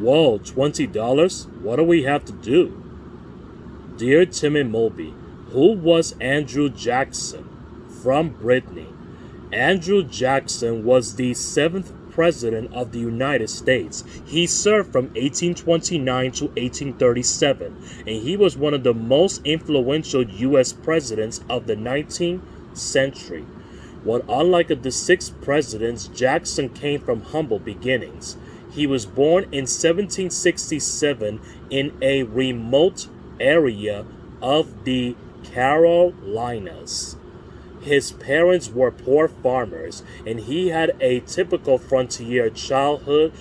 Whoa, $20? What do we have to do? Dear Timmy Mulby, who was Andrew Jackson? From Brittany. Andrew Jackson was the seventh President of the United States. He served from 1829 to 1837, and he was one of the most influential U.S. presidents of the 19th century. But unlike the six presidents, Jackson came from humble beginnings. He was born in 1767 in a remote area of the Carolinas. His parents were poor farmers, and he had a typical frontier childhood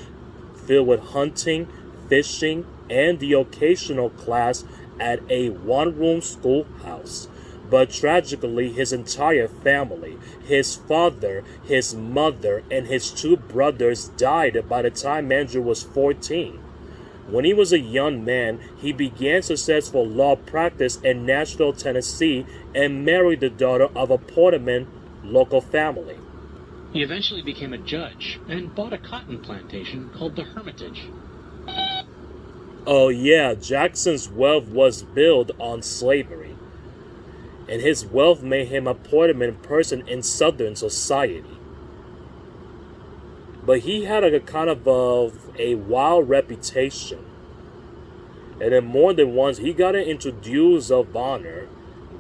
filled with hunting, fishing, and the occasional class at a one-room schoolhouse. But tragically, his entire family, his father, his mother, and his two brothers died by the time Andrew was 14. When he was a young man, he began successful law practice in Nashville, Tennessee, and married the daughter of a Portman local family. He eventually became a judge and bought a cotton plantation called the Hermitage. Oh yeah, Jackson's wealth was built on slavery, and his wealth made him a prominent person in Southern society. But he had a kind of a wild reputation. And then more than once, he got into duels of honor,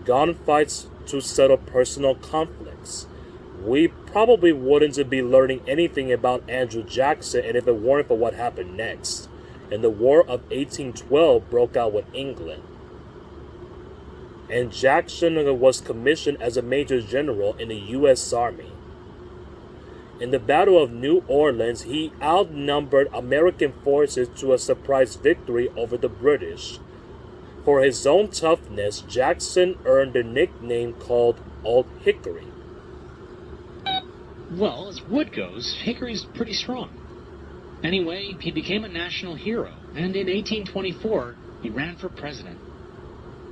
gunfights to settle personal conflicts. We probably wouldn't be learning anything about Andrew Jackson and if it weren't for what happened next. And the War of 1812 broke out with England. And Jackson was commissioned as a major general in the U.S. Army. In the Battle of New Orleans, he outnumbered American forces to a surprise victory over the British. For his own toughness, Jackson earned the nickname called Old Hickory. Well, as wood goes, Hickory's pretty strong. Anyway, he became a national hero, and in 1824, he ran for president.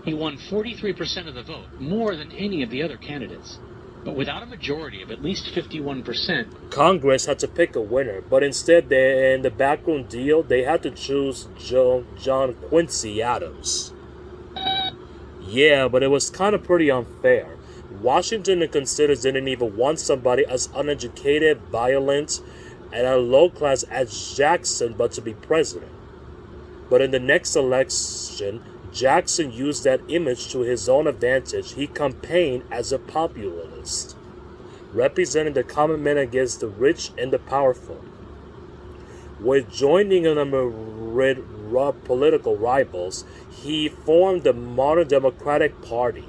He won 43% of the vote, more than any of the other candidates. But without a majority of at least 51%, Congress had to pick a winner, but instead, in the backroom deal, they had to choose John Quincy Adams. Yeah, but it was kind of pretty unfair. Washington and considered didn't even want somebody as uneducated, violent, and a low class as Jackson but to be president. But in the next election, Jackson used that image to his own advantage. He campaigned as a populist, representing the common man against the rich and the powerful. With joining a number of political rivals, he formed the modern Democratic Party.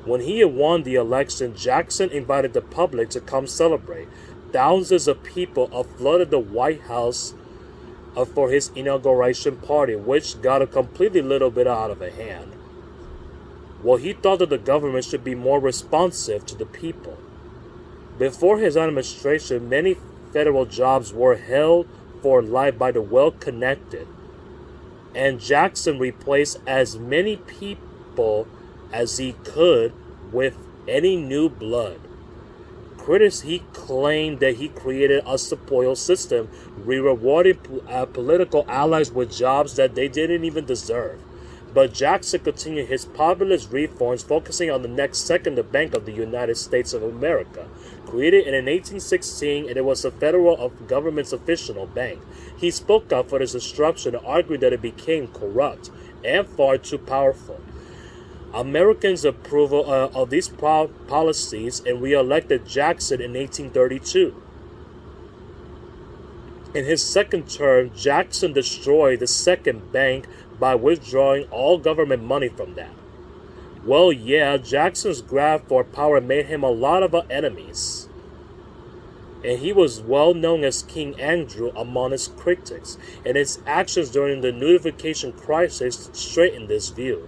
When he had won the election, Jackson invited the public to come celebrate. Thousands of people flooded the White House for his inauguration party, which got a completely little bit out of hand. Well, he thought that the government should be more responsive to the people. Before his administration, many federal jobs were held for life by the well-connected, and Jackson replaced as many people as he could with any new blood. Critics, he claimed that he created a spoil system, rewarding political allies with jobs that they didn't even deserve. But Jackson continued his populist reforms, focusing on the next second bank of the United States of America. Created in 1816, and it was a federal government's official bank. He spoke out for its disruption, arguing that it became corrupt and far too powerful. Americans approved of these policies and re-elected Jackson in 1832. In his second term, Jackson destroyed the second bank by withdrawing all government money from that. Well, yeah, Jackson's grab for power made him a lot of enemies. And he was well known as King Andrew among his critics, and his actions during the Unification Crisis straightened this view.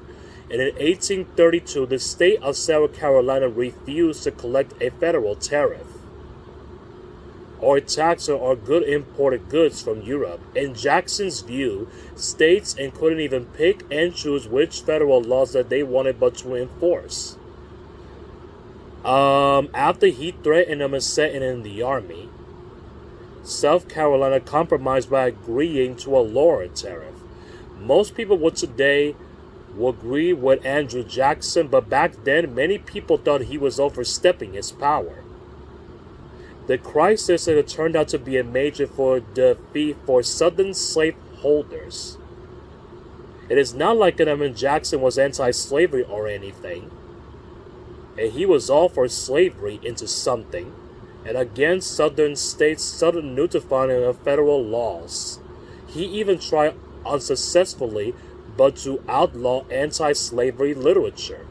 And in 1832, the state of South Carolina refused to collect a federal tariff or tax on good imported goods from Europe. In Jackson's view, states couldn't even pick and choose which federal laws that they wanted but to enforce. After he threatened them and set in the army, South Carolina compromised by agreeing to a lower tariff. Most people would today agree with Andrew Jackson, but back then many people thought he was overstepping his power. The crisis turned out to be a major defeat for Southern slaveholders. It is not like Jackson was anti-slavery or anything, and he was all for slavery into something, and against Southern states' sudden notifying of federal laws. He even tried unsuccessfully but to outlaw anti-slavery literature.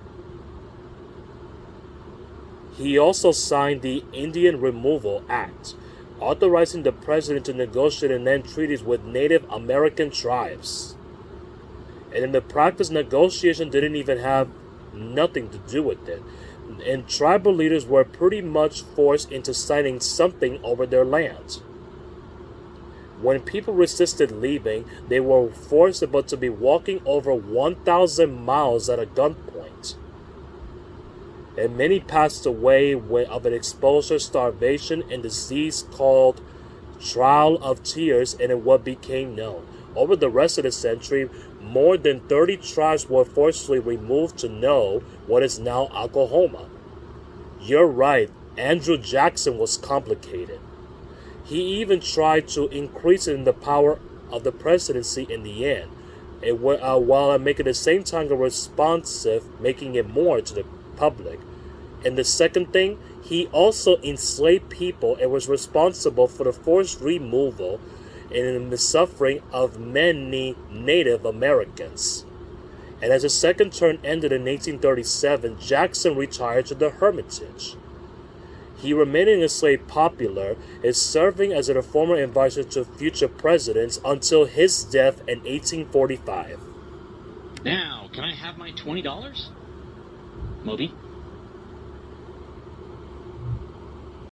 He also signed the Indian Removal Act, authorizing the president to negotiate and end treaties with Native American tribes. And in the practice, negotiation didn't even have nothing to do with it, and tribal leaders were pretty much forced into signing something over their land. When people resisted leaving, they were forced to be walking over 1,000 miles at a gunpoint. And many passed away of an exposure, starvation, and disease called Trail of Tears, and in what became known. Over the rest of the century, more than 30 tribes were forcibly removed to know what is now Oklahoma. You're right, Andrew Jackson was complicated. He even tried to increase in the power of the presidency in the end, and while making at the same time responsive, making it more to the public. And the second thing, he also enslaved people and was responsible for the forced removal and the suffering of many Native Americans. And as his second term ended in 1837, Jackson retired to the Hermitage. He remained enslaved popular, is serving as a former advisor to future presidents until his death in 1845. Now, can I have my $20? Moby?